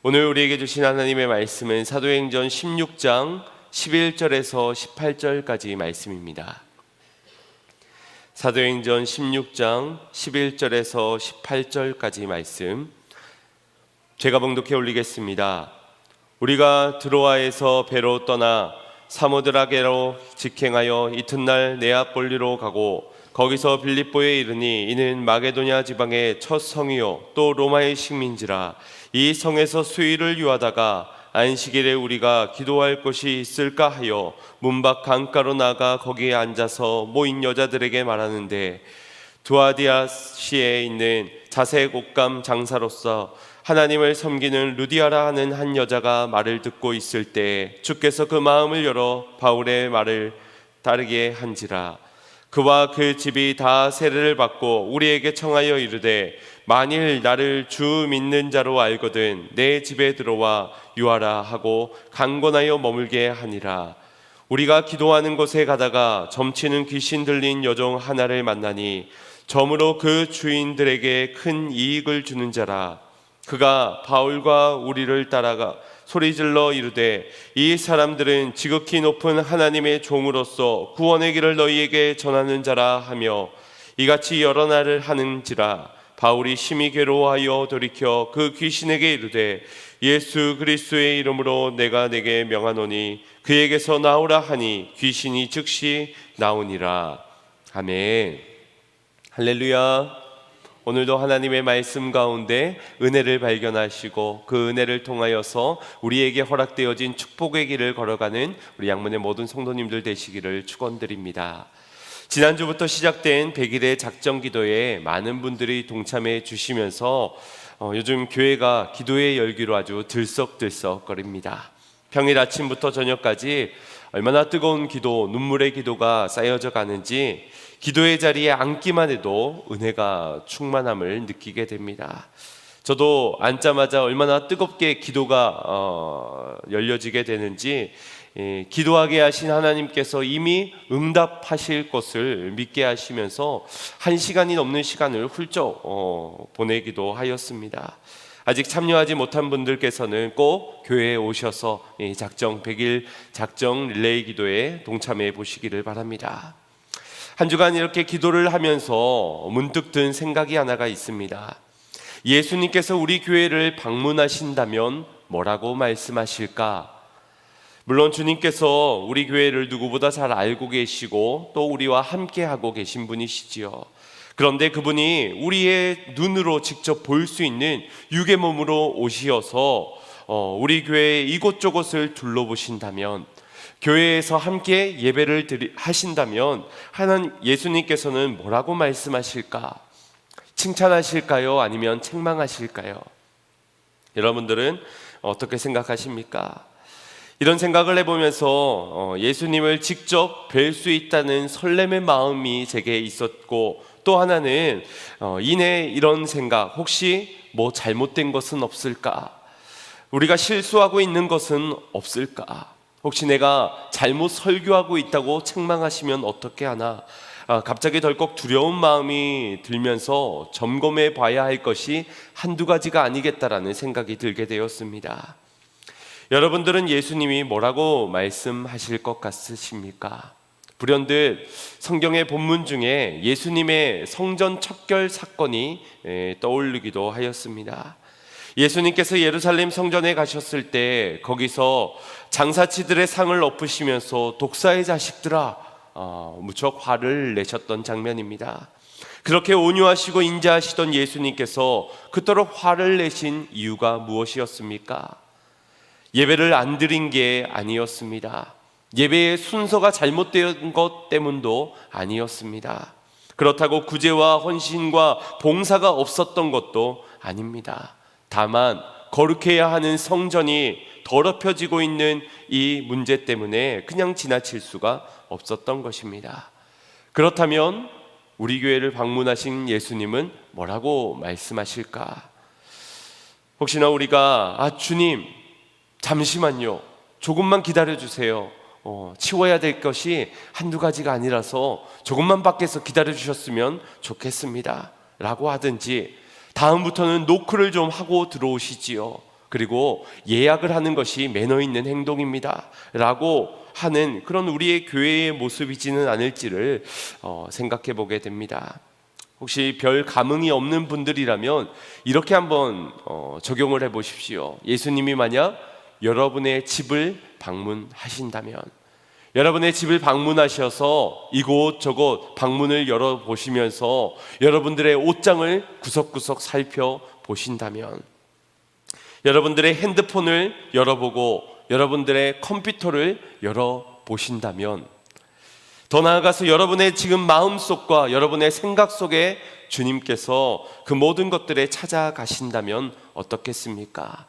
오늘 우리에게 주신 하나님의 말씀은 사도행전 16장 11절에서 18절까지 말씀입니다. 사도행전 16장 11절에서 18절까지 말씀 제가 봉독해 올리겠습니다. 우리가 드로아에서 배로 떠나 사모드라게로 직행하여 이튿날 네아폴리로 가고 거기서 빌립보에 이르니 이는 마게도냐 지방의 첫 성이요 또 로마의 식민지라. 이 성에서 수일을 유하다가 안식일에 우리가 기도할 곳이 있을까 하여 문밖 강가로 나가 거기에 앉아서 모인 여자들에게 말하는데, 두아디아시에 있는 자색 옷감 장사로서 하나님을 섬기는 루디아라 하는 한 여자가 말을 듣고 있을 때 주께서 그 마음을 열어 바울의 말을 따르게 한지라. 그와 그 집이 다 세례를 받고 우리에게 청하여 이르되, 만일 나를 주 믿는 자로 알거든 내 집에 들어와 유하라 하고 강권하여 머물게 하니라. 우리가 기도하는 곳에 가다가 점치는 귀신 들린 여종 하나를 만나니 점으로 그 주인들에게 큰 이익을 주는 자라. 그가 바울과 우리를 따라가 소리질러 이르되, 이 사람들은 지극히 높은 하나님의 종으로서 구원의 길을 너희에게 전하는 자라 하며 이같이 여러 날을 하는지라. 바울이 심히 괴로워하여 돌이켜 그 귀신에게 이르되, 예수 그리스도의 이름으로 내가 내게 명하노니 그에게서 나오라 하니 귀신이 즉시 나오니라. 아멘. 할렐루야. 오늘도 하나님의 말씀 가운데 은혜를 발견하시고 그 은혜를 통하여서 우리에게 허락되어진 축복의 길을 걸어가는 우리 양문의 모든 성도님들 되시기를 축원드립니다. 지난주부터 시작된 100일의 작정기도에 많은 분들이 동참해 주시면서 요즘 교회가 기도의 열기로 아주 들썩들썩거립니다. 평일 아침부터 저녁까지 얼마나 뜨거운 기도, 눈물의 기도가 쌓여져 가는지 기도의 자리에 앉기만 해도 은혜가 충만함을 느끼게 됩니다. 저도 앉자마자 얼마나 뜨겁게 기도가 열려지게 되는지, 기도하게 하신 하나님께서 이미 응답하실 것을 믿게 하시면서 1시간이 넘는 시간을 훌쩍 보내기도 하였습니다. 아직 참여하지 못한 분들께서는 꼭 교회에 오셔서 작정 100일 작정 릴레이 기도에 동참해 보시기를 바랍니다. 한 주간 이렇게 기도를 하면서 문득 든 생각이 하나가 있습니다. 예수님께서 우리 교회를 방문하신다면 뭐라고 말씀하실까? 물론 주님께서 우리 교회를 누구보다 잘 알고 계시고 또 우리와 함께 하고 계신 분이시지요. 그런데 그분이 우리의 눈으로 직접 볼 수 있는 육의 몸으로 오시어서 우리 교회의 이곳저곳을 둘러보신다면, 교회에서 함께 예배를 하신다면 하나님 예수님께서는 뭐라고 말씀하실까? 칭찬하실까요? 아니면 책망하실까요? 여러분들은 어떻게 생각하십니까? 이런 생각을 해보면서 예수님을 직접 뵐 수 있다는 설렘의 마음이 제게 있었고, 또 하나는 이내 이런 생각, 혹시 뭐 잘못된 것은 없을까? 우리가 실수하고 있는 것은 없을까? 혹시 내가 잘못 설교하고 있다고 책망하시면 어떻게 하나? 갑자기 덜컥 두려운 마음이 들면서 점검해 봐야 할 것이 한두 가지가 아니겠다라는 생각이 들게 되었습니다. 여러분들은 예수님이 뭐라고 말씀하실 것 같으십니까? 불현듯 성경의 본문 중에 예수님의 성전 척결 사건이 떠오르기도 하였습니다. 예수님께서 예루살렘 성전에 가셨을 때 거기서 장사치들의 상을 엎으시면서 독사의 자식들아 무척 화를 내셨던 장면입니다. 그렇게 온유하시고 인자하시던 예수님께서 그토록 화를 내신 이유가 무엇이었습니까? 예배를 안 드린 게 아니었습니다. 예배의 순서가 잘못된 것 때문도 아니었습니다. 그렇다고 구제와 헌신과 봉사가 없었던 것도 아닙니다. 다만 거룩해야 하는 성전이 더럽혀지고 있는 이 문제 때문에 그냥 지나칠 수가 없었던 것입니다. 그렇다면 우리 교회를 방문하신 예수님은 뭐라고 말씀하실까? 혹시나 우리가 주님 잠시만요, 조금만 기다려주세요, 치워야 될 것이 한두 가지가 아니라서 조금만 밖에서 기다려주셨으면 좋겠습니다 라고 하든지, 다음부터는 노크를 좀 하고 들어오시지요, 그리고 예약을 하는 것이 매너 있는 행동입니다 라고 하는 그런 우리의 교회의 모습이지는 않을지를 생각해 보게 됩니다. 혹시 별 감흥이 없는 분들이라면 이렇게 한번 적용을 해 보십시오. 예수님이 만약 여러분의 집을 방문하신다면, 여러분의 집을 방문하셔서 이곳저곳 방문을 열어보시면서 여러분들의 옷장을 구석구석 살펴보신다면, 여러분들의 핸드폰을 열어보고 여러분들의 컴퓨터를 열어보신다면, 더 나아가서 여러분의 지금 마음속과 여러분의 생각 속에 주님께서 그 모든 것들에 찾아가신다면 어떻겠습니까?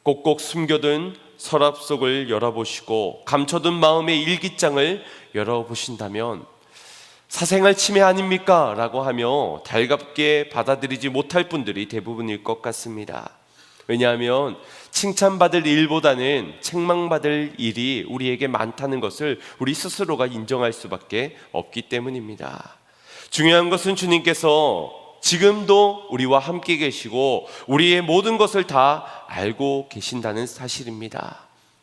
꼭꼭 숨겨둔 서랍 속을 열어보시고 감춰둔 마음의 일기장을 열어보신다면 사생활 침해 아닙니까? 라고 하며 달갑게 받아들이지 못할 분들이 대부분일 것 같습니다. 왜냐하면 칭찬받을 일보다는 책망받을 일이 우리에게 많다는 것을 우리 스스로가 인정할 수밖에 없기 때문입니다. 중요한 것은 주님께서 지금도 우리와 함께 계시고 우리의 모든 것을 다 알고 계신다는 사실입니다.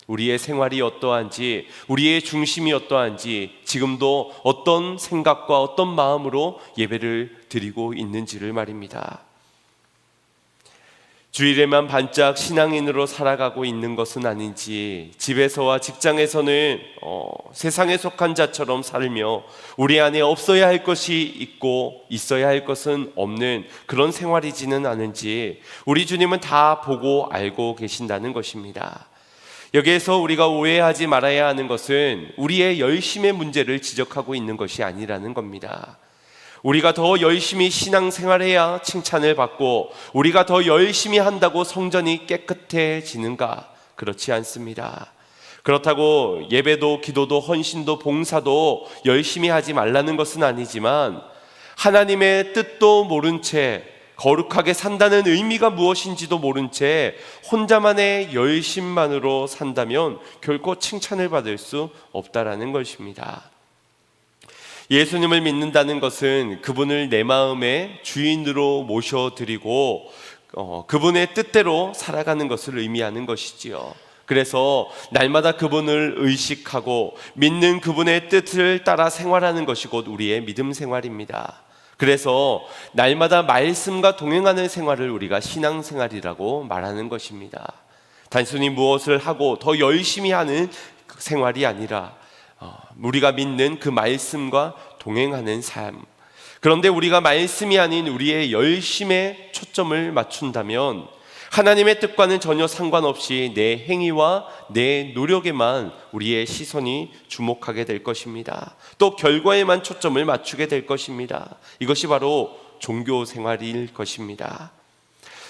우리의 생활이 어떠한지, 우리의 중심이 어떠한지, 지금도 어떤 생각과 어떤 마음으로 예배를 드리고 있는지를 말입니다. 주일에만 반짝 신앙인으로 살아가고 있는 것은 아닌지, 집에서와 직장에서는 세상에 속한 자처럼 살며 우리 안에 없어야 할 것이 있고 있어야 할 것은 없는 그런 생활이지는 않은지 우리 주님은 다 보고 알고 계신다는 것입니다. 여기에서 우리가 오해하지 말아야 하는 것은 우리의 열심의 문제를 지적하고 있는 것이 아니라는 겁니다. 우리가 더 열심히 신앙생활해야 칭찬을 받고 우리가 더 열심히 한다고 성전이 깨끗해지는가? 그렇지 않습니다. 그렇다고 예배도 기도도 헌신도 봉사도 열심히 하지 말라는 것은 아니지만 하나님의 뜻도 모른 채 거룩하게 산다는 의미가 무엇인지도 모른 채 혼자만의 열심만으로 산다면 결코 칭찬을 받을 수 없다라는 것입니다. 예수님을 믿는다는 것은 그분을 내 마음의 주인으로 모셔드리고 그분의 뜻대로 살아가는 것을 의미하는 것이지요. 그래서 날마다 그분을 의식하고 믿는 그분의 뜻을 따라 생활하는 것이 곧 우리의 믿음 생활입니다. 그래서 날마다 말씀과 동행하는 생활을 우리가 신앙생활이라고 말하는 것입니다. 단순히 무엇을 하고 더 열심히 하는 생활이 아니라 우리가 믿는 그 말씀과 동행하는 삶. 그런데 우리가 말씀이 아닌 우리의 열심에 초점을 맞춘다면 하나님의 뜻과는 전혀 상관없이 내 행위와 내 노력에만 우리의 시선이 주목하게 될 것입니다. 또 결과에만 초점을 맞추게 될 것입니다. 이것이 바로 종교 생활일 것입니다.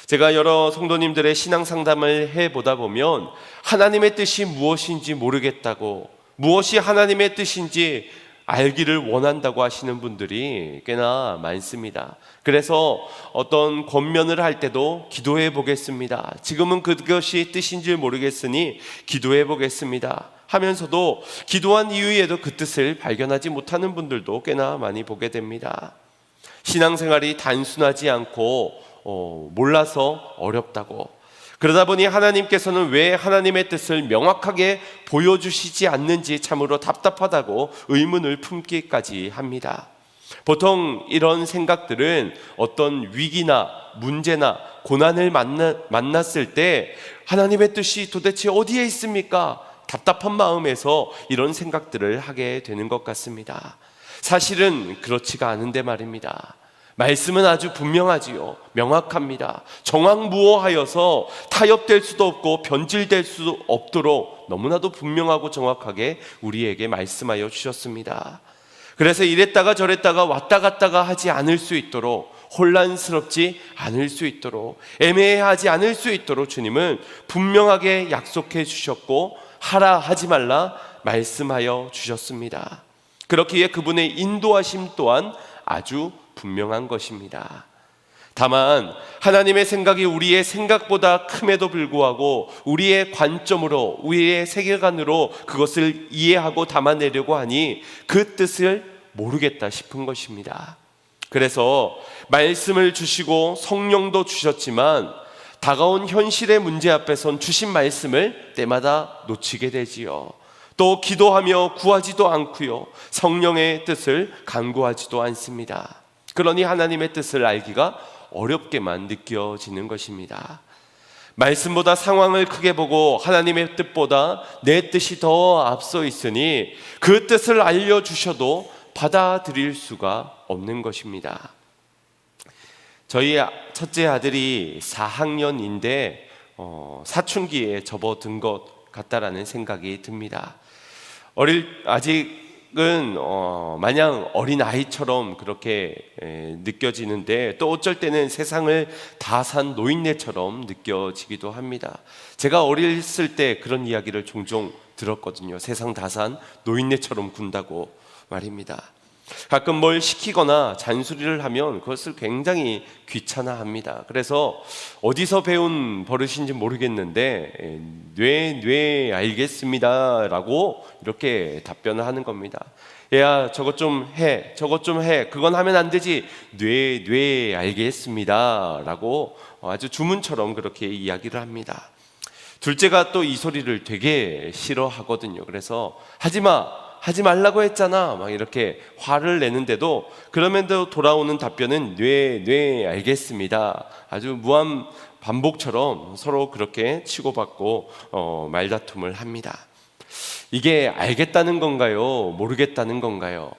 제가 여러 성도님들의 신앙 상담을 해보다 보면 하나님의 뜻이 무엇인지 모르겠다고, 무엇이 하나님의 뜻인지 알기를 원한다고 하시는 분들이 꽤나 많습니다. 그래서 어떤 권면을 할 때도 기도해 보겠습니다. 지금은 그것이 뜻인지 모르겠으니 기도해 보겠습니다 하면서도 기도한 이후에도 그 뜻을 발견하지 못하는 분들도 꽤나 많이 보게 됩니다. 신앙생활이 단순하지 않고 몰라서 어렵다고, 그러다 보니 하나님께서는 왜 하나님의 뜻을 명확하게 보여주시지 않는지 참으로 답답하다고 의문을 품기까지 합니다. 보통 이런 생각들은 어떤 위기나 문제나 고난을 만났을 때 하나님의 뜻이 도대체 어디에 있습니까? 답답한 마음에서 이런 생각들을 하게 되는 것 같습니다. 사실은 그렇지가 않은데 말입니다. 말씀은 아주 분명하지요. 명확합니다. 정황무오하여서 타협될 수도 없고 변질될 수 없도록 너무나도 분명하고 정확하게 우리에게 말씀하여 주셨습니다. 그래서 이랬다가 저랬다가 왔다 갔다가 하지 않을 수 있도록, 혼란스럽지 않을 수 있도록, 애매하지 않을 수 있도록 주님은 분명하게 약속해 주셨고 하라 하지 말라 말씀하여 주셨습니다. 그렇기에 그분의 인도하심 또한 아주 분명한 것입니다. 다만 하나님의 생각이 우리의 생각보다 큼에도 불구하고 우리의 관점으로, 우리의 세계관으로 그것을 이해하고 담아내려고 하니 그 뜻을 모르겠다 싶은 것입니다. 그래서 말씀을 주시고 성령도 주셨지만 다가온 현실의 문제 앞에선 주신 말씀을 때마다 놓치게 되지요. 또 기도하며 구하지도 않고요, 성령의 뜻을 간구하지도 않습니다. 그러니 하나님의 뜻을 알기가 어렵게만 느껴지는 것입니다. 말씀보다 상황을 크게 보고 하나님의 뜻보다 내 뜻이 더 앞서 있으니 그 뜻을 알려주셔도 받아들일 수가 없는 것입니다. 저희 첫째 아들이 4학년인데 사춘기에 접어든 것 같다라는 생각이 듭니다. 아직은 마냥 어린 아이처럼 그렇게 느껴지는데, 또 어쩔 때는 세상을 다 산 노인네처럼 느껴지기도 합니다. 제가 어렸을 때 그런 이야기를 종종 들었거든요. 세상 다 산 노인네처럼 군다고 말입니다. 가끔 뭘 시키거나 잔소리를 하면 그것을 굉장히 귀찮아합니다. 그래서 어디서 배운 버릇인지 모르겠는데 네 알겠습니다 라고 이렇게 답변을 하는 겁니다. 야, 저것 좀 해, 저것 좀 해, 그건 하면 안 되지, 네 알겠습니다 라고 아주 주문처럼 그렇게 이야기를 합니다. 둘째가 또 이 소리를 되게 싫어하거든요. 그래서 하지 말라고 했잖아 막 이렇게 화를 내는데도, 그러면도 돌아오는 답변은 네 알겠습니다. 아주 무한 반복처럼 서로 그렇게 치고받고 말다툼을 합니다. 이게 알겠다는 건가요? 모르겠다는 건가요?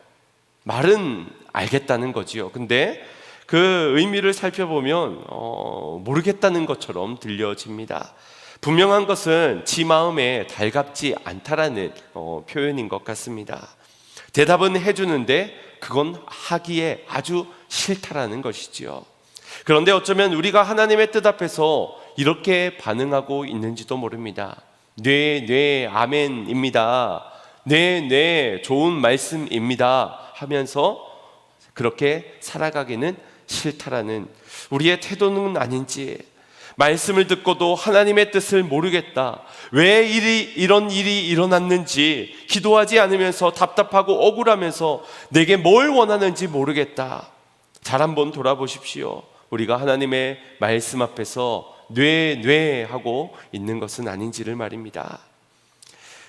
말은 알겠다는 거지요. 근데 그 의미를 살펴보면 모르겠다는 것처럼 들려집니다. 분명한 것은 지 마음에 달갑지 않다라는 표현인 것 같습니다. 대답은 해주는데 그건 하기에 아주 싫다라는 것이지요. 그런데 어쩌면 우리가 하나님의 뜻 앞에서 이렇게 반응하고 있는지도 모릅니다. 네 아멘입니다, 네 좋은 말씀입니다 하면서 그렇게 살아가기는 싫다라는 우리의 태도는 아닌지, 말씀을 듣고도 하나님의 뜻을 모르겠다, 왜 이런 일이 일어났는지 기도하지 않으면서 답답하고 억울하면서 내게 뭘 원하는지 모르겠다. 잘 한번 돌아보십시오. 우리가 하나님의 말씀 앞에서 네 하고 있는 것은 아닌지를 말입니다.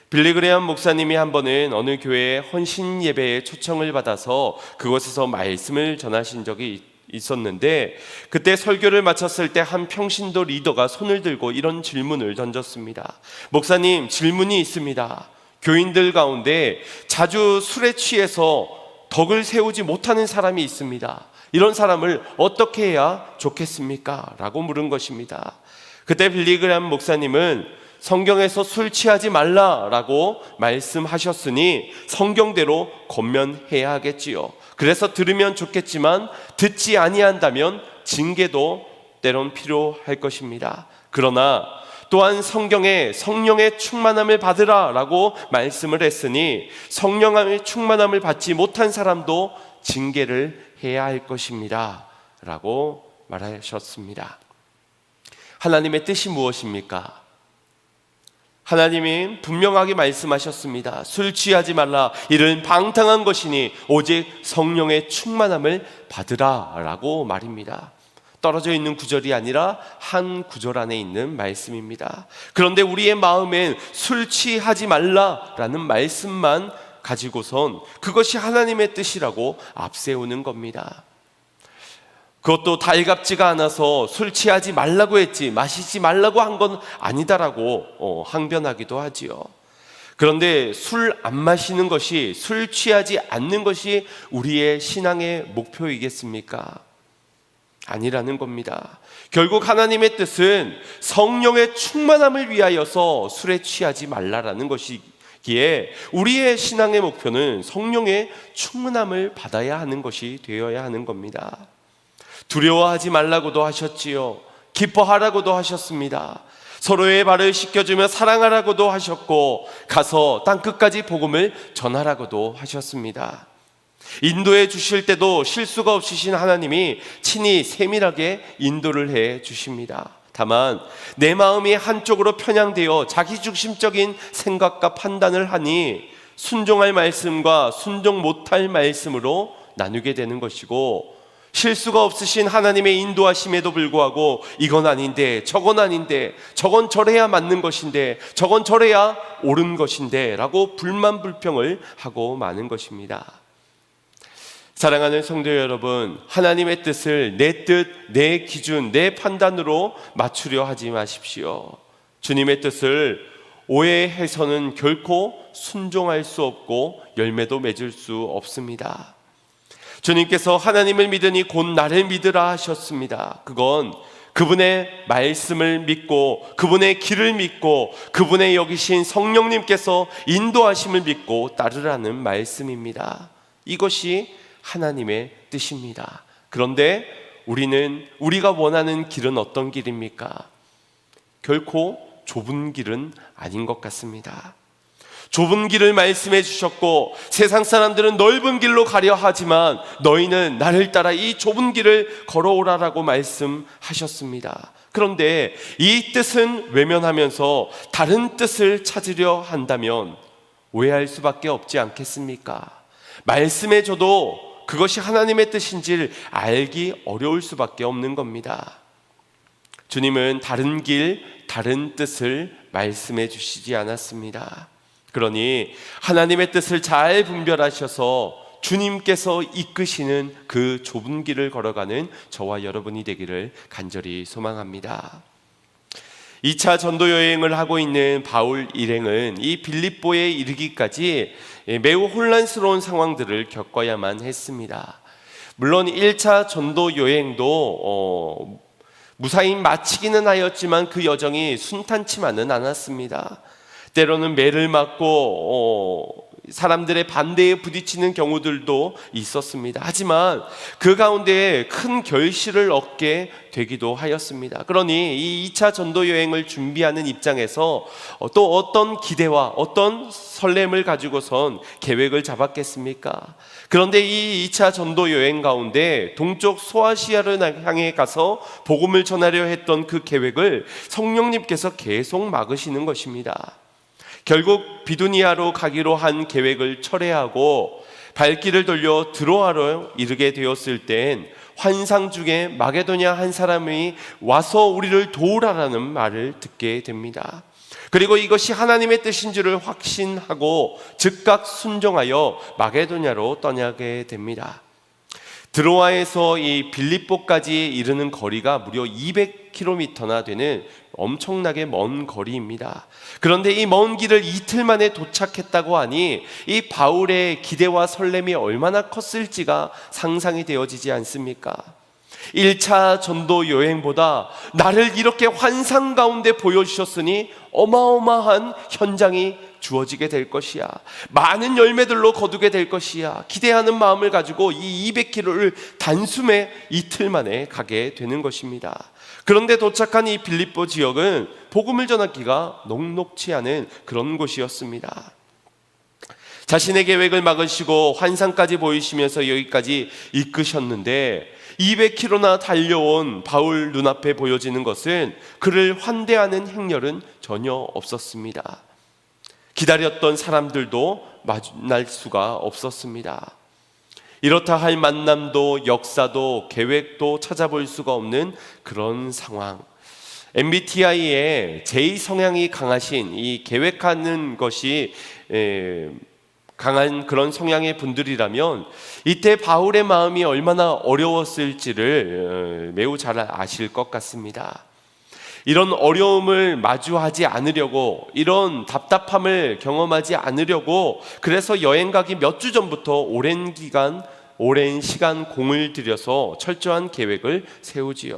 빌리 그레엄 목사님이 한 번은 어느 교회에 헌신 예배에 초청을 받아서 그곳에서 말씀을 전하신 적이 있었는데, 그때 설교를 마쳤을 때 한 평신도 리더가 손을 들고 이런 질문을 던졌습니다. 목사님, 질문이 있습니다. 교인들 가운데 자주 술에 취해서 덕을 세우지 못하는 사람이 있습니다. 이런 사람을 어떻게 해야 좋겠습니까? 라고 물은 것입니다. 그때 빌리 그레엄 목사님은 성경에서 술 취하지 말라라고 말씀하셨으니 성경대로 권면해야 하겠지요. 그래서 들으면 좋겠지만 듣지 아니한다면 징계도 때론 필요할 것입니다. 그러나 또한 성경에 성령의 충만함을 받으라라고 말씀을 했으니 성령의 충만함을 받지 못한 사람도 징계를 해야 할 것입니다 라고 말하셨습니다. 하나님의 뜻이 무엇입니까? 하나님이 분명하게 말씀하셨습니다. 술 취하지 말라, 이는 방탕한 것이니 오직 성령의 충만함을 받으라 라고 말입니다. 떨어져 있는 구절이 아니라 한 구절 안에 있는 말씀입니다. 그런데 우리의 마음엔 술 취하지 말라라는 말씀만 가지고선 그것이 하나님의 뜻이라고 앞세우는 겁니다. 그것도 달갑지가 않아서 술 취하지 말라고 했지 마시지 말라고 한 건 아니다라고 항변하기도 하지요. 그런데 술 안 마시는 것이, 술 취하지 않는 것이 우리의 신앙의 목표이겠습니까? 아니라는 겁니다. 결국 하나님의 뜻은 성령의 충만함을 위하여서 술에 취하지 말라라는 것이기에 우리의 신앙의 목표는 성령의 충만함을 받아야 하는 것이 되어야 하는 겁니다. 두려워하지 말라고도 하셨지요. 기뻐하라고도 하셨습니다. 서로의 발을 씻겨주며 사랑하라고도 하셨고 가서 땅끝까지 복음을 전하라고도 하셨습니다. 인도해 주실 때도 실수가 없으신 하나님이 친히 세밀하게 인도를 해 주십니다. 다만 내 마음이 한쪽으로 편향되어 자기중심적인 생각과 판단을 하니 순종할 말씀과 순종 못할 말씀으로 나누게 되는 것이고, 실수가 없으신 하나님의 인도하심에도 불구하고 이건 아닌데 저건 아닌데 저건 저래야 맞는 것인데 저건 저래야 옳은 것인데 라고 불만 불평을 하고 마는 것입니다. 사랑하는 성도 여러분, 하나님의 뜻을 내 뜻, 내 기준, 내 판단으로 맞추려 하지 마십시오. 주님의 뜻을 오해해서는 결코 순종할 수 없고 열매도 맺을 수 없습니다. 주님께서 하나님을 믿으니 곧 나를 믿으라 하셨습니다. 그건 그분의 말씀을 믿고 그분의 길을 믿고 그분의 여기신 성령님께서 인도하심을 믿고 따르라는 말씀입니다. 이것이 하나님의 뜻입니다. 그런데 우리가 원하는 길은 어떤 길입니까? 결코 좁은 길은 아닌 것 같습니다. 좁은 길을 말씀해 주셨고 세상 사람들은 넓은 길로 가려 하지만 너희는 나를 따라 이 좁은 길을 걸어오라라고 말씀하셨습니다. 그런데 이 뜻은 외면하면서 다른 뜻을 찾으려 한다면 오해할 수밖에 없지 않겠습니까? 말씀해 줘도 그것이 하나님의 뜻인지를 알기 어려울 수밖에 없는 겁니다. 주님은 다른 길, 다른 뜻을 말씀해 주시지 않았습니다. 그러니 하나님의 뜻을 잘 분별하셔서 주님께서 이끄시는 그 좁은 길을 걸어가는 저와 여러분이 되기를 간절히 소망합니다. 2차 전도 여행을 하고 있는 바울 일행은 이 빌립보에 이르기까지 매우 혼란스러운 상황들을 겪어야만 했습니다. 물론 1차 전도 여행도 무사히 마치기는 하였지만 그 여정이 순탄치만은 않았습니다. 때로는 매를 맞고 사람들의 반대에 부딪히는 경우들도 있었습니다. 하지만 그 가운데 큰 결실을 얻게 되기도 하였습니다. 그러니 이 2차 전도 여행을 준비하는 입장에서 또 어떤 기대와 어떤 설렘을 가지고선 계획을 잡았겠습니까? 그런데 이 2차 전도 여행 가운데 동쪽 소아시아를 향해 가서 복음을 전하려 했던 그 계획을 성령님께서 계속 막으시는 것입니다. 결국 비두니아로 가기로 한 계획을 철회하고 발길을 돌려 드로아로 이르게 되었을 땐 환상 중에 마게도냐 한 사람이 와서 우리를 도우라라는 말을 듣게 됩니다. 그리고 이것이 하나님의 뜻인 줄을 확신하고 즉각 순종하여 마게도냐로 떠나게 됩니다. 드로아에서 이 빌립보까지 이르는 거리가 무려 200km나 되는 엄청나게 먼 거리입니다. 그런데 이 먼 길을 이틀 만에 도착했다고 하니 이 바울의 기대와 설렘이 얼마나 컸을지가 상상이 되어지지 않습니까? 1차 전도 여행보다 나를 이렇게 환상 가운데 보여주셨으니 어마어마한 현장이 주어지게 될 것이야. 많은 열매들로 거두게 될 것이야. 기대하는 마음을 가지고 이 200km를 단숨에 이틀 만에 가게 되는 것입니다. 그런데 도착한 이 빌립보 지역은 복음을 전하기가 녹록치 않은 그런 곳이었습니다. 자신의 계획을 막으시고 환상까지 보이시면서 여기까지 이끄셨는데 200km나 달려온 바울 눈앞에 보여지는 것은 그를 환대하는 행렬은 전혀 없었습니다. 기다렸던 사람들도 만날 수가 없었습니다. 이렇다 할 만남도 역사도 계획도 찾아볼 수가 없는 그런 상황. MBTI의 J 성향이 강하신 이 계획하는 것이 강한 그런 성향의 분들이라면 이때 바울의 마음이 얼마나 어려웠을지를 매우 잘 아실 것 같습니다. 이런 어려움을 마주하지 않으려고, 이런 답답함을 경험하지 않으려고 그래서 여행 가기 몇 주 전부터 오랜 시간 공을 들여서 철저한 계획을 세우지요.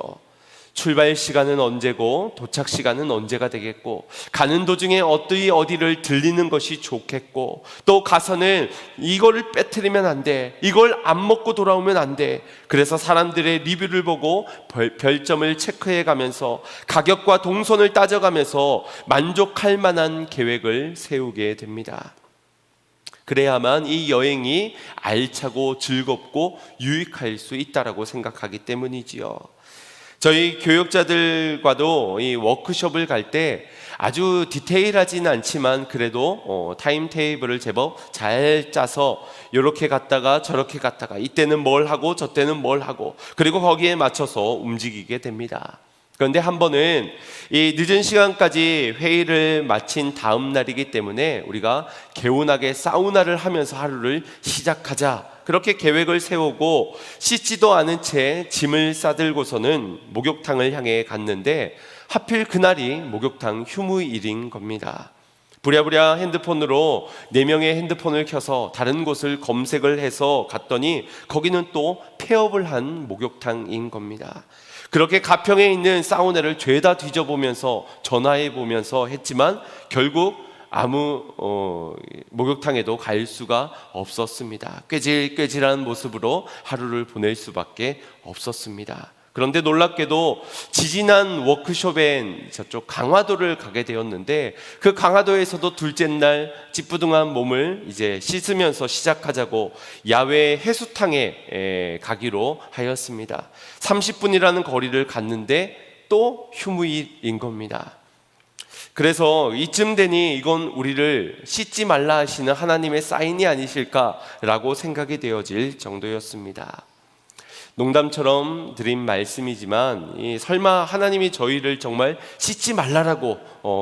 출발 시간은 언제고 도착 시간은 언제가 되겠고 가는 도중에 어디를 들리는 것이 좋겠고 또 가서는 이거를 빼뜨리면 안 돼, 이걸 안 먹고 돌아오면 안 돼. 그래서 사람들의 리뷰를 보고 별점을 체크해 가면서 가격과 동선을 따져가면서 만족할 만한 계획을 세우게 됩니다. 그래야만 이 여행이 알차고 즐겁고 유익할 수 있다라고 생각하기 때문이지요. 저희 교역자들과도 이 워크숍을 갈 때 아주 디테일하지는 않지만 그래도 타임 테이블을 제법 잘 짜서 이렇게 갔다가 저렇게 갔다가 이때는 뭘 하고 저때는 뭘 하고 그리고 거기에 맞춰서 움직이게 됩니다. 그런데 한 번은 이 늦은 시간까지 회의를 마친 다음 날이기 때문에 우리가 개운하게 사우나를 하면서 하루를 시작하자, 그렇게 계획을 세우고 씻지도 않은 채 짐을 싸들고서는 목욕탕을 향해 갔는데 하필 그날이 목욕탕 휴무일인 겁니다. 부랴부랴 핸드폰으로 4명의 핸드폰을 켜서 다른 곳을 검색을 해서 갔더니 거기는 또 폐업을 한 목욕탕인 겁니다. 그렇게 가평에 있는 사우나를 죄다 뒤져보면서 전화해보면서 했지만 결국 아무 목욕탕에도 갈 수가 없었습니다. 꾀질꾀질한 모습으로 하루를 보낼 수밖에 없었습니다. 그런데 놀랍게도 지지난 워크숍엔 저쪽 강화도를 가게 되었는데 그 강화도에서도 둘째 날 찌뿌둥한 몸을 이제 씻으면서 시작하자고 야외 해수탕에 가기로 하였습니다. 30분이라는 거리를 갔는데 또 휴무일인 겁니다. 그래서 이쯤 되니 이건 우리를 씻지 말라 하시는 하나님의 사인이 아니실까라고 생각이 되어질 정도였습니다. 농담처럼 드린 말씀이지만 설마 하나님이 저희를 정말 씻지 말라라고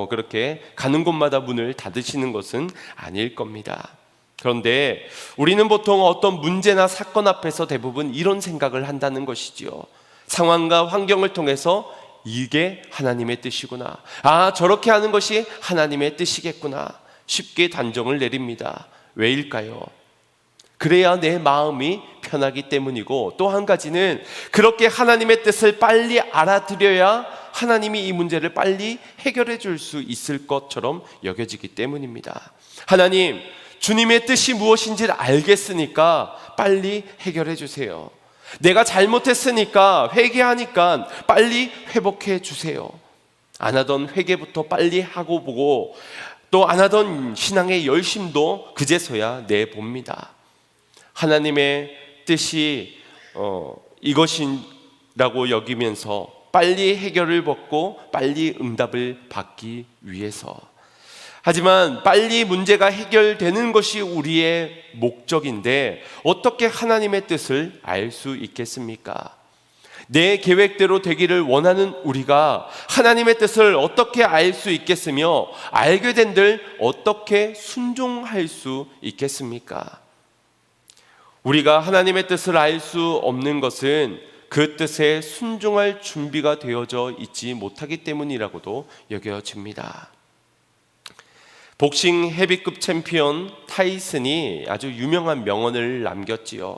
그렇게 가는 곳마다 문을 닫으시는 것은 아닐 겁니다. 그런데 우리는 보통 어떤 문제나 사건 앞에서 대부분 이런 생각을 한다는 것이지요. 상황과 환경을 통해서 이게 하나님의 뜻이구나, 저렇게 하는 것이 하나님의 뜻이겠구나, 쉽게 단정을 내립니다. 왜일까요? 그래야 내 마음이 편하기 때문이고, 또 한 가지는 그렇게 하나님의 뜻을 빨리 알아들여야 하나님이 이 문제를 빨리 해결해 줄 수 있을 것처럼 여겨지기 때문입니다. 하나님, 주님의 뜻이 무엇인지를 알겠으니까 빨리 해결해 주세요. 내가 잘못했으니까 회개하니까 빨리 회복해 주세요. 안 하던 회개부터 빨리 하고 보고 또 안 하던 신앙의 열심도 그제서야 내봅니다. 하나님의 뜻이 이것이라고 여기면서 빨리 해결을 받고 빨리 응답을 받기 위해서. 하지만 빨리 문제가 해결되는 것이 우리의 목적인데 어떻게 하나님의 뜻을 알 수 있겠습니까? 내 계획대로 되기를 원하는 우리가 하나님의 뜻을 어떻게 알 수 있겠으며 알게 된들 어떻게 순종할 수 있겠습니까? 우리가 하나님의 뜻을 알 수 없는 것은 그 뜻에 순종할 준비가 되어져 있지 못하기 때문이라고도 여겨집니다. 복싱 헤비급 챔피언 타이슨이 아주 유명한 명언을 남겼지요.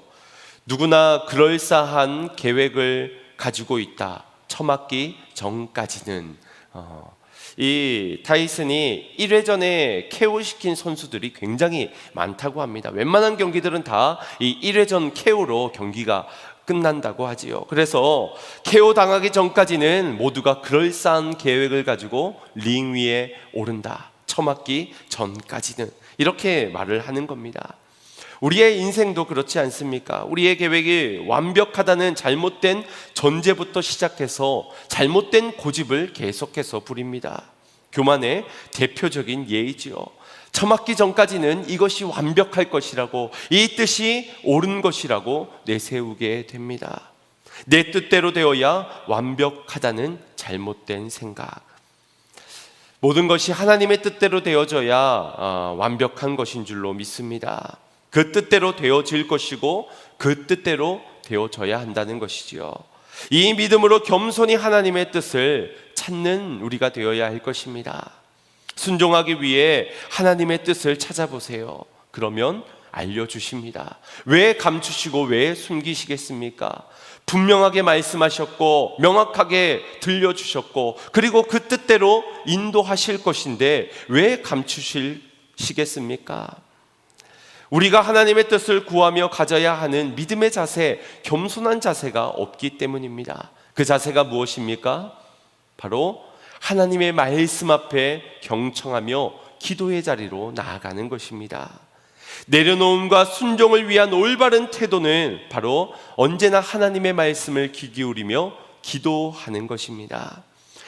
누구나 그럴싸한 계획을 가지고 있다, 처맞기 전까지는. 이 타이슨이 1회전에 KO시킨 선수들이 굉장히 많다고 합니다. 웬만한 경기들은 다 이 1회전 KO로 경기가 끝난다고 하지요. 그래서 KO 당하기 전까지는 모두가 그럴싸한 계획을 가지고 링 위에 오른다, 처맞기 전까지는, 이렇게 말을 하는 겁니다. 우리의 인생도 그렇지 않습니까? 우리의 계획이 완벽하다는 잘못된 전제부터 시작해서 잘못된 고집을 계속해서 부립니다. 교만의 대표적인 예이지요. 처맞기 전까지는 이것이 완벽할 것이라고, 이 뜻이 옳은 것이라고 내세우게 됩니다. 내 뜻대로 되어야 완벽하다는 잘못된 생각. 모든 것이 하나님의 뜻대로 되어져야 완벽한 것인 줄로 믿습니다. 그 뜻대로 되어질 것이고 그 뜻대로 되어져야 한다는 것이지요. 이 믿음으로 겸손히 하나님의 뜻을 찾는 우리가 되어야 할 것입니다. 순종하기 위해 하나님의 뜻을 찾아보세요. 그러면 알려주십니다. 왜 감추시고 왜 숨기시겠습니까? 분명하게 말씀하셨고 명확하게 들려주셨고 그리고 그 뜻대로 인도하실 것인데 왜 감추시겠습니까? 우리가 하나님의 뜻을 구하며 가져야 하는 믿음의 자세, 겸손한 자세가 없기 때문입니다. 그 자세가 무엇입니까? 바로 하나님의 말씀 앞에 경청하며 기도의 자리로 나아가는 것입니다. 내려놓음과 순종을 위한 올바른 태도는 바로 언제나 하나님의 말씀을 귀 기울이며 기도하는 것입니다.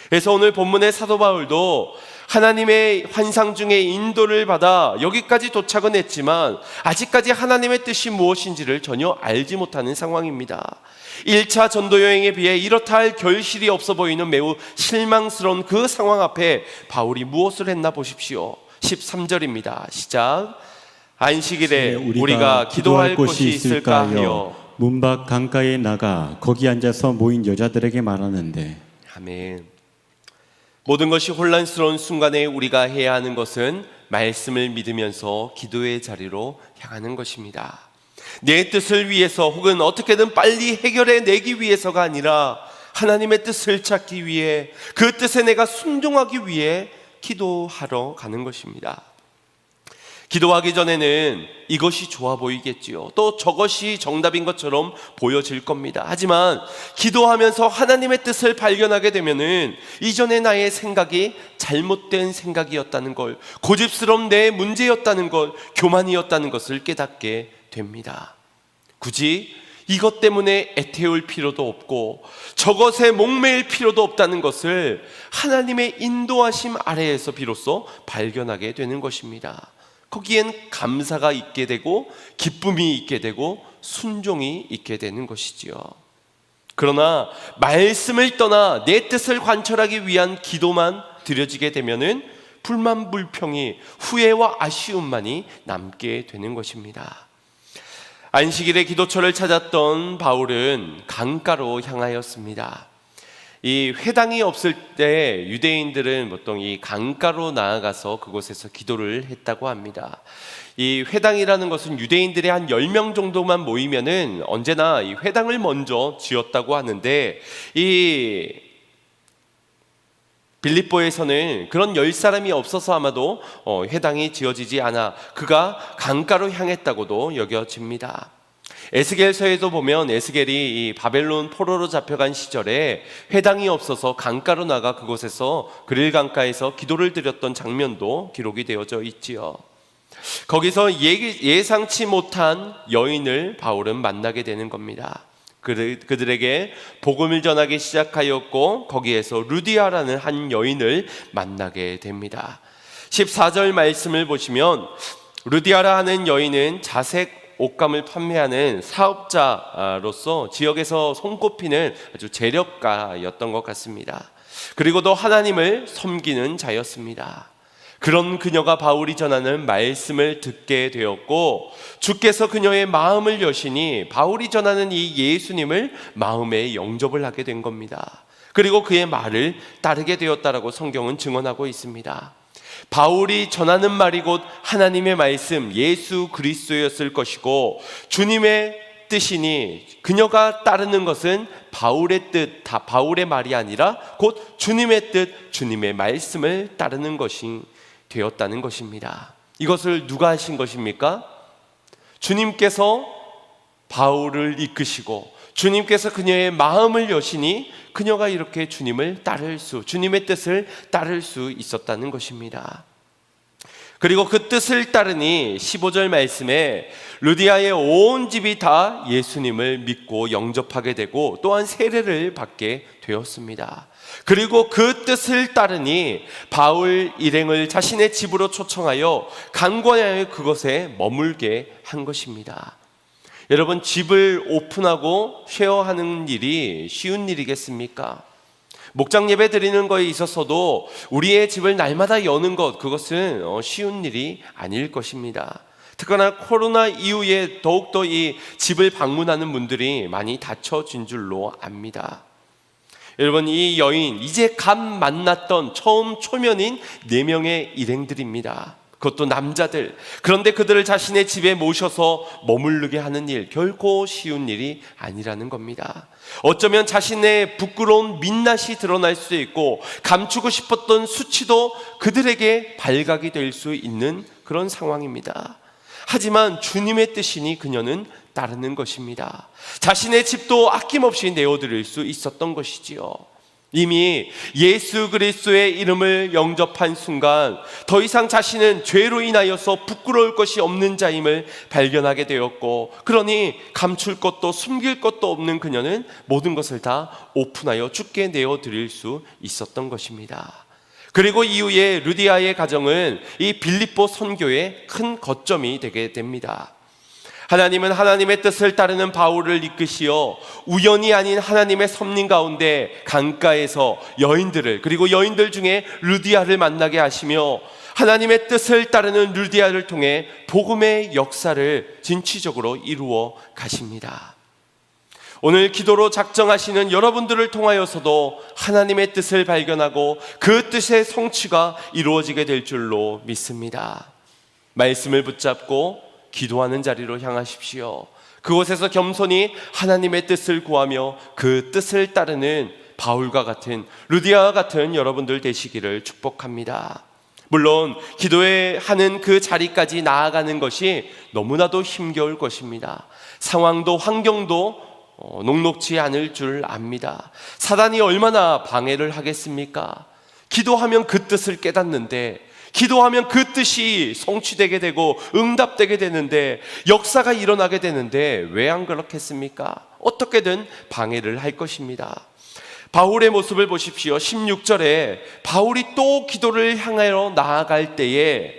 그래서 오늘 본문의 사도 바울도 하나님의 환상 중에 인도를 받아 여기까지 도착은 했지만 아직까지 하나님의 뜻이 무엇인지를 전혀 알지 못하는 상황입니다. 1차 전도 여행에 비해 이렇다 할 결실이 없어 보이는 매우 실망스러운 그 상황 앞에 바울이 무엇을 했나 보십시오. 13절입니다. 시작. 안식일에 우리가 기도할 곳이 있을까 하여 문밖 강가에 나가 거기 앉아서 모인 여자들에게 말하는데. 아멘. 모든 것이 혼란스러운 순간에 우리가 해야 하는 것은 말씀을 믿으면서 기도의 자리로 향하는 것입니다. 내 뜻을 위해서 혹은 어떻게든 빨리 해결해 내기 위해서가 아니라 하나님의 뜻을 찾기 위해 그 뜻에 내가 순종하기 위해 기도하러 가는 것입니다. 기도하기 전에는 이것이 좋아 보이겠지요. 또 저것이 정답인 것처럼 보여질 겁니다. 하지만 기도하면서 하나님의 뜻을 발견하게 되면은 이전에 나의 생각이 잘못된 생각이었다는 걸, 고집스러운 내 문제였다는 걸, 교만이었다는 것을 깨닫게 됩니다. 굳이 이것 때문에 애태울 필요도 없고 저것에 목매일 필요도 없다는 것을 하나님의 인도하심 아래에서 비로소 발견하게 되는 것입니다. 거기엔 감사가 있게 되고 기쁨이 있게 되고 순종이 있게 되는 것이지요. 그러나 말씀을 떠나 내 뜻을 관철하기 위한 기도만 드려지게 되면은 불만 불평이, 후회와 아쉬움만이 남게 되는 것입니다. 안식일의 기도처를 찾았던 바울은 강가로 향하였습니다. 이 회당이 없을 때 유대인들은 보통 이 강가로 나아가서 그곳에서 기도를 했다고 합니다. 이 회당이라는 것은 유대인들의 한 10명 정도만 모이면은 언제나 이 회당을 먼저 지었다고 하는데, 이 빌립보에서는 그런 10사람이 없어서 아마도 회당이 지어지지 않아 그가 강가로 향했다고도 여겨집니다. 에스겔서에도 보면 에스겔이 이 바벨론 포로로 잡혀간 시절에 회당이 없어서 강가로 나가 그곳에서 그릴 강가에서 기도를 드렸던 장면도 기록이 되어져 있지요. 거기서 예상치 못한 여인을 바울은 만나게 되는 겁니다. 그들에게 복음을 전하기 시작하였고 거기에서 루디아라는 한 여인을 만나게 됩니다. 14절 말씀을 보시면 루디아라 하는 여인은 자색 옷감을 판매하는 사업자로서 지역에서 손꼽히는 아주 재력가였던 것 같습니다. 그리고도 하나님을 섬기는 자였습니다. 그런 그녀가 바울이 전하는 말씀을 듣게 되었고 주께서 그녀의 마음을 여시니 바울이 전하는 이 예수님을 마음에 영접을 하게 된 겁니다. 그리고 그의 말을 따르게 되었다라고 성경은 증언하고 있습니다. 바울이 전하는 말이 곧 하나님의 말씀 예수 그리스도였을 것이고 주님의 뜻이니 그녀가 따르는 것은 바울의 뜻, 다 바울의 말이 아니라 곧 주님의 뜻, 주님의 말씀을 따르는 것이 되었다는 것입니다. 이것을 누가 하신 것입니까? 주님께서 바울을 이끄시고 주님께서 그녀의 마음을 여시니 그녀가 이렇게 주님을 따를 수, 주님의 뜻을 따를 수 있었다는 것입니다. 그리고 그 뜻을 따르니 15절 말씀에 루디아의 온 집이 다 예수님을 믿고 영접하게 되고 또한 세례를 받게 되었습니다. 그리고 그 뜻을 따르니 바울 일행을 자신의 집으로 초청하여 강권하여 그것에 머물게 한 것입니다. 여러분, 집을 오픈하고 쉐어하는 일이 쉬운 일이겠습니까? 목장 예배 드리는 거에 있어서도 우리의 집을 날마다 여는 것, 그것은 쉬운 일이 아닐 것입니다. 특히나 코로나 이후에 더욱더 이 집을 방문하는 분들이 많이 닫혀진 줄로 압니다. 여러분, 이 여인 이제 갓 만났던 처음 초면인 4명의 일행들입니다. 그것도 남자들. 그런데 그들을 자신의 집에 모셔서 머무르게 하는 일, 결코 쉬운 일이 아니라는 겁니다. 어쩌면 자신의 부끄러운 민낯이 드러날 수도 있고 감추고 싶었던 수치도 그들에게 발각이 될 수 있는 그런 상황입니다. 하지만 주님의 뜻이니 그녀는 따르는 것입니다. 자신의 집도 아낌없이 내어드릴 수 있었던 것이지요. 이미 예수 그리스도의 이름을 영접한 순간 더 이상 자신은 죄로 인하여서 부끄러울 것이 없는 자임을 발견하게 되었고, 그러니 감출 것도 숨길 것도 없는 그녀는 모든 것을 다 오픈하여 주께 내어드릴 수 있었던 것입니다. 그리고 이후에 루디아의 가정은 이 빌립보 선교의 큰 거점이 되게 됩니다. 하나님은 하나님의 뜻을 따르는 바울을 이끄시어 우연이 아닌 하나님의 섭리 가운데 강가에서 여인들을, 그리고 여인들 중에 루디아를 만나게 하시며 하나님의 뜻을 따르는 루디아를 통해 복음의 역사를 진취적으로 이루어 가십니다. 오늘 기도로 작정하시는 여러분들을 통하여서도 하나님의 뜻을 발견하고 그 뜻의 성취가 이루어지게 될 줄로 믿습니다. 말씀을 붙잡고 기도하는 자리로 향하십시오. 그곳에서 겸손히 하나님의 뜻을 구하며 그 뜻을 따르는 바울과 같은, 루디아와 같은 여러분들 되시기를 축복합니다. 물론 기도에 하는 그 자리까지 나아가는 것이 너무나도 힘겨울 것입니다. 상황도 환경도 녹록지 않을 줄 압니다. 사단이 얼마나 방해를 하겠습니까? 기도하면 그 뜻을 깨닫는데, 기도하면 그 뜻이 성취되게 되고 응답되게 되는데, 역사가 일어나게 되는데 왜 안 그렇겠습니까? 어떻게든 방해를 할 것입니다. 바울의 모습을 보십시오. 16절에 바울이 또 기도를 향하여 나아갈 때에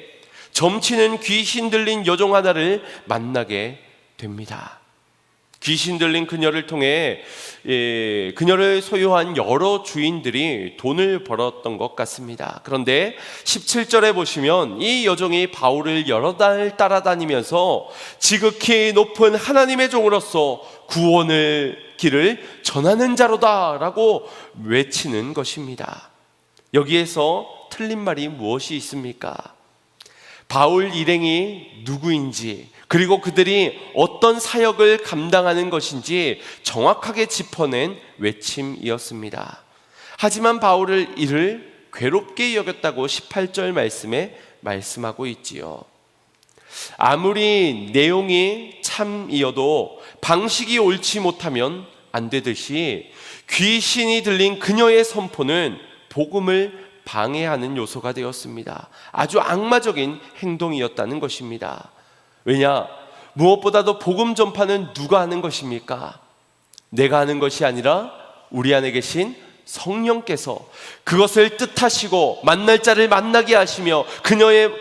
점치는 귀신 들린 여종 하나를 만나게 됩니다. 귀신 들린 그녀를 통해 그녀를 소유한 여러 주인들이 돈을 벌었던 것 같습니다. 그런데 17절에 보시면 이 여종이 바울을 여러 달 따라다니면서 지극히 높은 하나님의 종으로서 구원의 길을 전하는 자로다라고 외치는 것입니다. 여기에서 틀린 말이 무엇이 있습니까? 바울 일행이 누구인지, 그리고 그들이 어떤 사역을 감당하는 것인지 정확하게 짚어낸 외침이었습니다. 하지만 바울을 이를 괴롭게 여겼다고 18절 말씀에 말씀하고 있지요. 아무리 내용이 참이어도 방식이 옳지 못하면 안 되듯이 귀신이 들린 그녀의 선포는 복음을 방해하는 요소가 되었습니다. 아주 악마적인 행동이었다는 것입니다. 왜냐? 무엇보다도 복음 전파는 누가 하는 것입니까? 내가 하는 것이 아니라 우리 안에 계신 성령께서 그것을 뜻하시고 만날 자를 만나게 하시며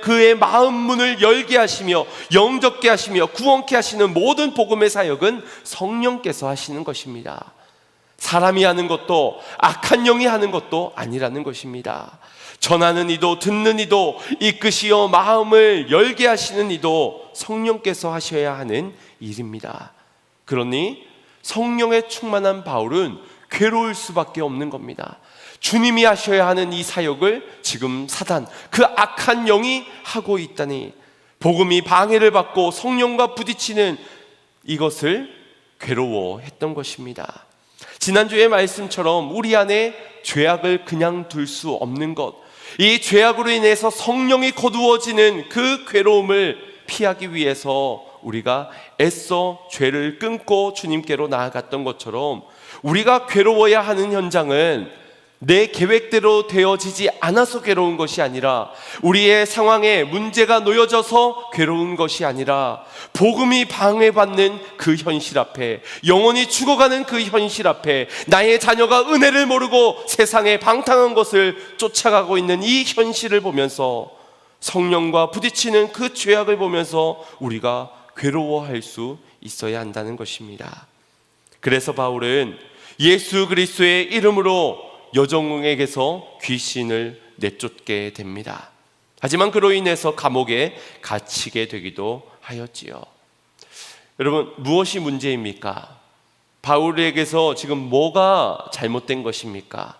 그의 마음 문을 열게 하시며 영접게 하시며 구원케 하시는 모든 복음의 사역은 성령께서 하시는 것입니다. 사람이 하는 것도 악한 영이 하는 것도 아니라는 것입니다. 전하는 이도 듣는 이도 이끄시어 마음을 열게 하시는 이도 성령께서 하셔야 하는 일입니다. 그러니 성령에 충만한 바울은 괴로울 수밖에 없는 겁니다. 주님이 하셔야 하는 이 사역을 지금 사단, 그 악한 영이 하고 있다니, 복음이 방해를 받고 성령과 부딪히는 이것을 괴로워했던 것입니다. 지난주의 말씀처럼 우리 안에 죄악을 그냥 둘 수 없는 것, 이 죄악으로 인해서 성령이 거두어지는 그 괴로움을 피하기 위해서 우리가 애써 죄를 끊고 주님께로 나아갔던 것처럼, 우리가 괴로워야 하는 현장은 내 계획대로 되어지지 않아서 괴로운 것이 아니라, 우리의 상황에 문제가 놓여져서 괴로운 것이 아니라, 복음이 방해받는 그 현실 앞에, 영혼이 죽어가는 그 현실 앞에, 나의 자녀가 은혜를 모르고 세상에 방탕한 것을 쫓아가고 있는 이 현실을 보면서, 성령과 부딪히는 그 죄악을 보면서 우리가 괴로워할 수 있어야 한다는 것입니다. 그래서 바울은 예수 그리스도의 이름으로 여종에게서 귀신을 내쫓게 됩니다. 하지만 그로 인해서 감옥에 갇히게 되기도 하였지요. 여러분, 무엇이 문제입니까? 바울에게서 지금 뭐가 잘못된 것입니까?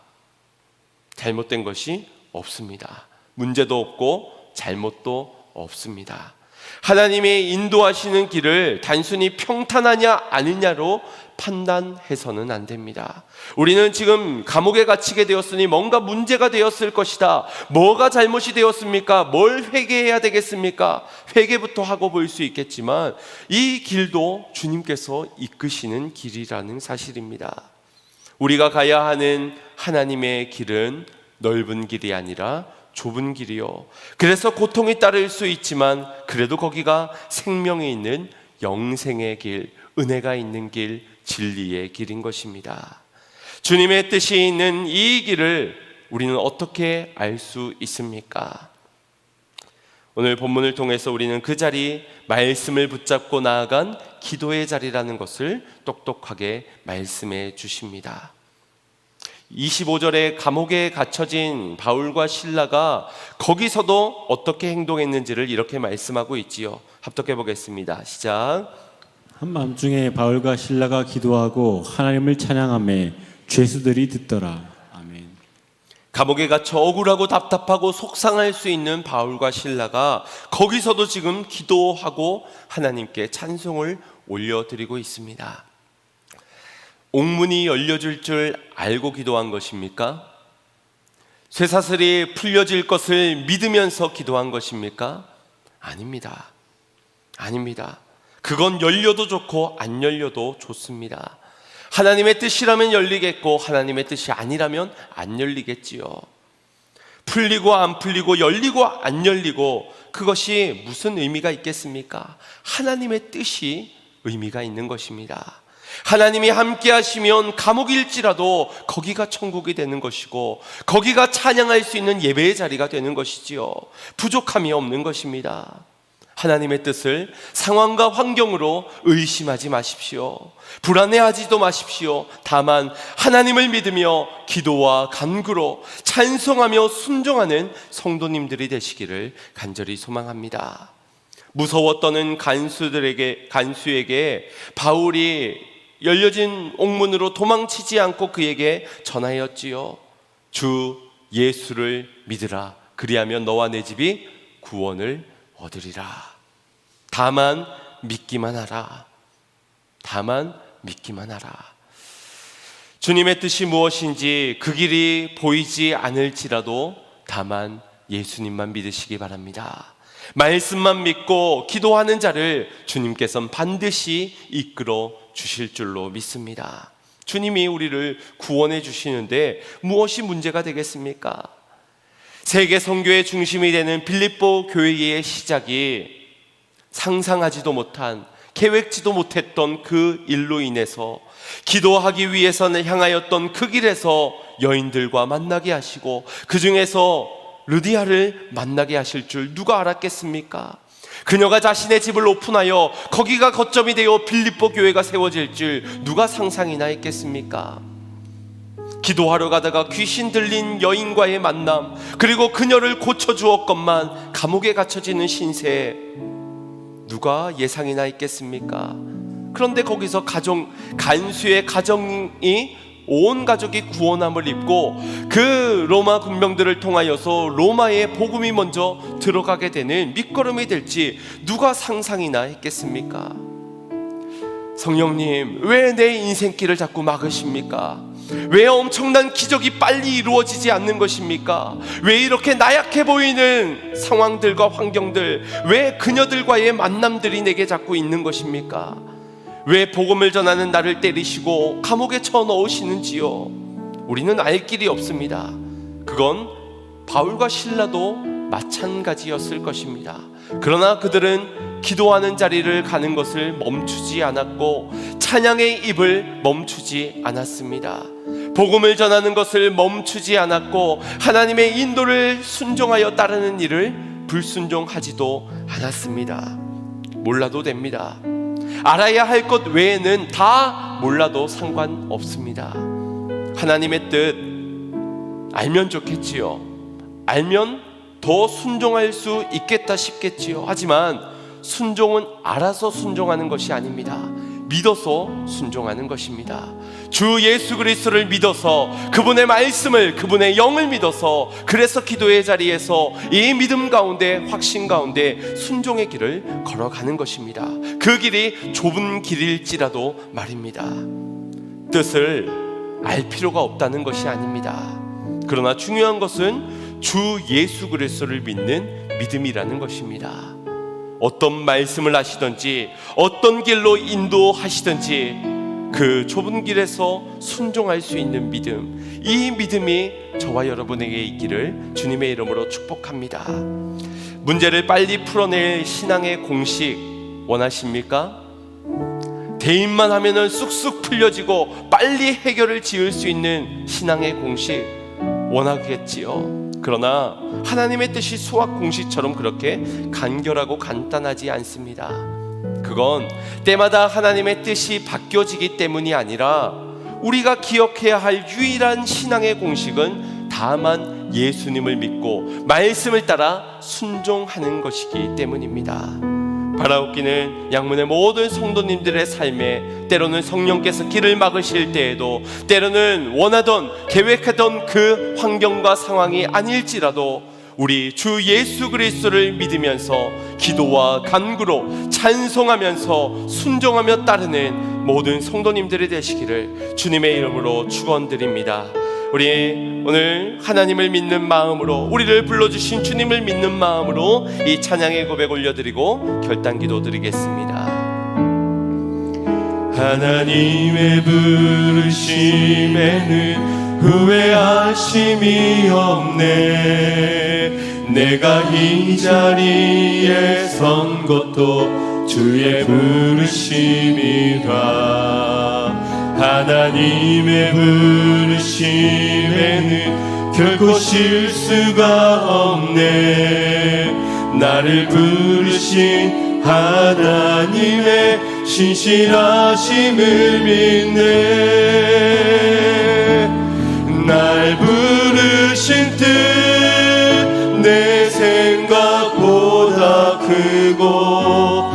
잘못된 것이 없습니다. 문제도 없고 잘못도 없습니다. 하나님의 인도하시는 길을 단순히 평탄하냐 아니냐로 판단해서는 안 됩니다. 우리는 지금 감옥에 갇히게 되었으니 뭔가 문제가 되었을 것이다. 뭐가 잘못이 되었습니까? 뭘 회개해야 되겠습니까? 회개부터 하고 볼 수 있겠지만 이 길도 주님께서 이끄시는 길이라는 사실입니다. 우리가 가야 하는 하나님의 길은 넓은 길이 아니라 좁은 길이요. 그래서 고통이 따를 수 있지만 그래도 거기가 생명이 있는 영생의 길, 은혜가 있는 길, 진리의 길인 것입니다. 주님의 뜻이 있는 이 길을 우리는 어떻게 알 수 있습니까? 오늘 본문을 통해서 우리는 그 자리, 말씀을 붙잡고 나아간 기도의 자리라는 것을 똑똑하게 말씀해 주십니다. 25절에 감옥에 갇혀진 바울과 실라가 거기서도 어떻게 행동했는지를 이렇게 말씀하고 있지요. 합독해 보겠습니다. 시작. 한밤중에 바울과 실라가 기도하고 하나님을 찬양하며 죄수들이 듣더라. 아멘. 감옥에 갇혀 억울하고 답답하고 속상할 수 있는 바울과 실라가 거기서도 지금 기도하고 하나님께 찬송을 올려드리고 있습니다. 옥문이 열려줄 줄 알고 기도한 것입니까? 쇠사슬이 풀려질 것을 믿으면서 기도한 것입니까? 아닙니다. 아닙니다. 그건 열려도 좋고 안 열려도 좋습니다. 하나님의 뜻이라면 열리겠고 하나님의 뜻이 아니라면 안 열리겠지요. 풀리고 안 풀리고 열리고 안 열리고 그것이 무슨 의미가 있겠습니까? 하나님의 뜻이 의미가 있는 것입니다. 하나님이 함께 하시면 감옥일지라도 거기가 천국이 되는 것이고 거기가 찬양할 수 있는 예배의 자리가 되는 것이지요. 부족함이 없는 것입니다. 하나님의 뜻을 상황과 환경으로 의심하지 마십시오. 불안해하지도 마십시오. 다만 하나님을 믿으며 기도와 간구로 찬송하며 순종하는 성도님들이 되시기를 간절히 소망합니다. 무서워 떠는 간수에게 바울이 열려진 옥문으로 도망치지 않고 그에게 전하였지요. 주 예수를 믿으라. 그리하면 너와 내 집이 구원을 얻으리라. 다만 믿기만 하라. 다만 믿기만 하라. 주님의 뜻이 무엇인지 그 길이 보이지 않을지라도 다만 예수님만 믿으시기 바랍니다. 말씀만 믿고 기도하는 자를 주님께서는 반드시 이끌어 주실 줄로 믿습니다. 주님이 우리를 구원해 주시는데 무엇이 문제가 되겠습니까? 세계 선교의 중심이 되는 빌립보 교회의 시작이 상상하지도 못한, 계획지도 못했던 그 일로 인해서 기도하기 위해서는 향하였던 그 길에서 여인들과 만나게 하시고 그 중에서 르디아를 만나게 하실 줄 누가 알았겠습니까? 그녀가 자신의 집을 오픈하여 거기가 거점이 되어 빌립보 교회가 세워질 줄 누가 상상이나 했겠습니까? 기도하러 가다가 귀신 들린 여인과의 만남, 그리고 그녀를 고쳐주었건만 감옥에 갇혀지는 신세, 누가 예상이나 했겠습니까? 그런데 거기서 간수의 가정이 온 가족이 구원함을 입고 그 로마 군병들을 통하여서 로마의 복음이 먼저 들어가게 되는 밑거름이 될지 누가 상상이나 했겠습니까? 성령님, 왜 내 인생길을 자꾸 막으십니까? 왜 엄청난 기적이 빨리 이루어지지 않는 것입니까? 왜 이렇게 나약해 보이는 상황들과 환경들, 왜 그녀들과의 만남들이 내게 자꾸 있는 것입니까? 왜 복음을 전하는 나를 때리시고 감옥에 쳐넣으시는지요? 우리는 알 길이 없습니다. 그건 바울과 실라도 마찬가지였을 것입니다. 그러나 그들은 기도하는 자리를 가는 것을 멈추지 않았고 찬양의 입을 멈추지 않았습니다. 복음을 전하는 것을 멈추지 않았고 하나님의 인도를 순종하여 따르는 일을 불순종하지도 않았습니다. 몰라도 됩니다. 알아야 할 것 외에는 다 몰라도 상관없습니다. 하나님의 뜻 알면 좋겠지요. 알면 더 순종할 수 있겠다 싶겠지요. 하지만 순종은 알아서 순종하는 것이 아닙니다. 믿어서 순종하는 것입니다. 주 예수 그리스도를 믿어서 그분의 말씀을, 그분의 영을 믿어서, 그래서 기도의 자리에서 이 믿음 가운데, 확신 가운데 순종의 길을 걸어가는 것입니다. 그 길이 좁은 길일지라도 말입니다. 뜻을 알 필요가 없다는 것이 아닙니다. 그러나 중요한 것은 주 예수 그리스도를 믿는 믿음이라는 것입니다. 어떤 말씀을 하시든지 어떤 길로 인도하시든지 그 좁은 길에서 순종할 수 있는 믿음, 이 믿음이 저와 여러분에게 있기를 주님의 이름으로 축복합니다. 문제를 빨리 풀어낼 신앙의 공식 원하십니까? 대입만 하면은 쑥쑥 풀려지고 빨리 해결을 지을 수 있는 신앙의 공식 원하겠지요. 그러나 하나님의 뜻이 수학 공식처럼 그렇게 간결하고 간단하지 않습니다. 그건 때마다 하나님의 뜻이 바뀌어지기 때문이 아니라 우리가 기억해야 할 유일한 신앙의 공식은 다만 예수님을 믿고 말씀을 따라 순종하는 것이기 때문입니다. 바라옵기는 양문의 모든 성도님들의 삶에 때로는 성령께서 길을 막으실 때에도, 때로는 원하던 계획하던 그 환경과 상황이 아닐지라도 우리 주 예수 그리스도를 믿으면서 기도와 간구로 찬송하면서 순종하며 따르는 모든 성도님들이 되시기를 주님의 이름으로 축원드립니다. 우리 오늘 하나님을 믿는 마음으로, 우리를 불러주신 주님을 믿는 마음으로 이 찬양의 고백 올려드리고 결단기도 드리겠습니다. 하나님의 부르심에는 후회하심이 없네. 내가 이 자리에 선 것도 주의 부르심이라. 하나님의 부르심에는 결코 실수가 없네. 나를 부르신 하나님의 신실하심을 믿네. 날 부르신 뜻 내 생각보다 크고,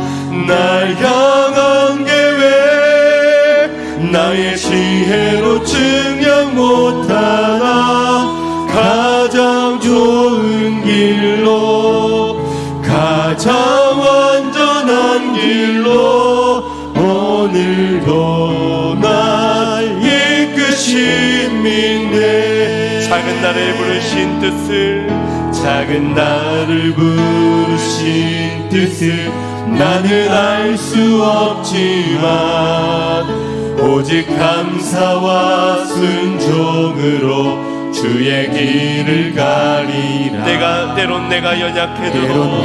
날 향한 계획 나의 지혜로 증명 못하나. 가장 좋은 길로, 가장 완전한 길로 오늘도 날 이끄신 믿네. 작은 나를 부르신 뜻을, 작은 나를 부르신 뜻을 나는 알 수 없지만 오직 감사와 순종으로 주의 길을 가리라. 때론 내가 연약해도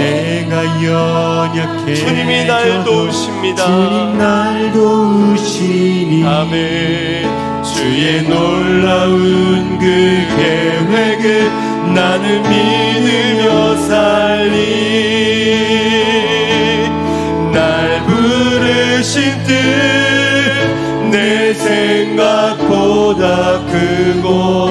주님이 날 도우십니다. 주님 날 도우시니. 아멘. 주의 놀라운 그 계획을 나는 믿으며 살리. 날 부르신 뜻 내 생각보다 크고,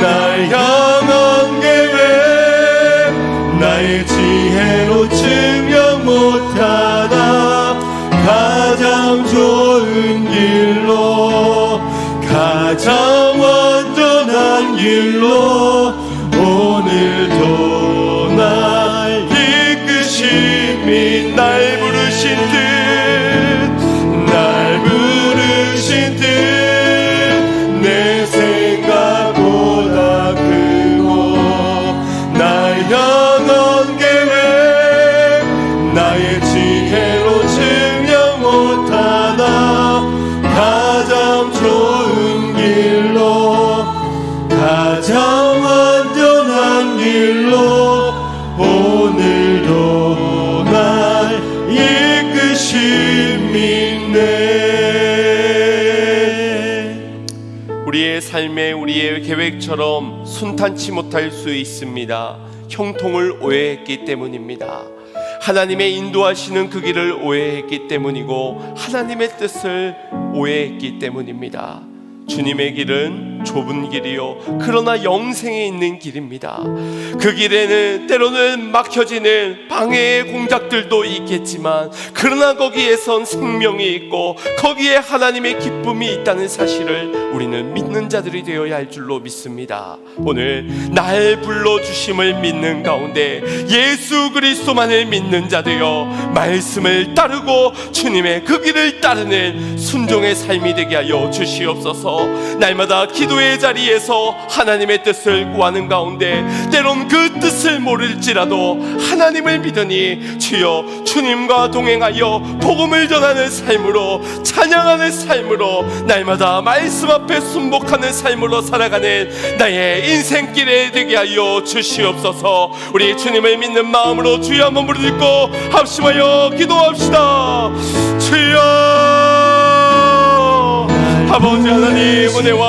날 향한 계획 나의 지혜로 증명 못하나. 가장 좋은 길로, 가장 완전한 길로 오늘도 날 이끄심이. 날 부르신 뜻, 날 부르신 뜻 내 생각보다 크고, 날 향한 계획 나의 지혜로 증명 못하나. 가장 좋은 길로, 가장 완전한 길로 오늘도 날 이끄신 믿네. 우리의 삶에 우리의 계획처럼 순탄치 못할 수 있습니다. 형통을 오해했기 때문입니다. 하나님의 인도하시는 그 길을 오해했기 때문이고, 하나님의 뜻을 오해했기 때문입니다. 주님의 길은 좁은 길이요 그러나 영생에 있는 길입니다. 그 길에는 때로는 막혀지는 방해의 공작들도 있겠지만, 그러나 거기에선 생명이 있고 거기에 하나님의 기쁨이 있다는 사실을 우리는 믿는 자들이 되어야 할 줄로 믿습니다. 오늘 날 불러주심을 믿는 가운데 예수 그리스도만을 믿는 자 되어 말씀을 따르고 주님의 그 길을 따르는 순종의 삶이 되게 하여 주시옵소서. 날마다 기도 기도의 자리에서 하나님의 뜻을 구하는 가운데 때론 그 뜻을 모를지라도 하나님을 믿으니 주여 주님과 동행하여 복음을 전하는 삶으로, 찬양하는 삶으로, 날마다 말씀 앞에 순복하는 삶으로 살아가는 나의 인생길에 되게 하여 주시옵소서. 우리 주님을 믿는 마음으로 주여 한번 부르짖고 합심하여 기도합시다. 주여, 아버지 하나님 은혜와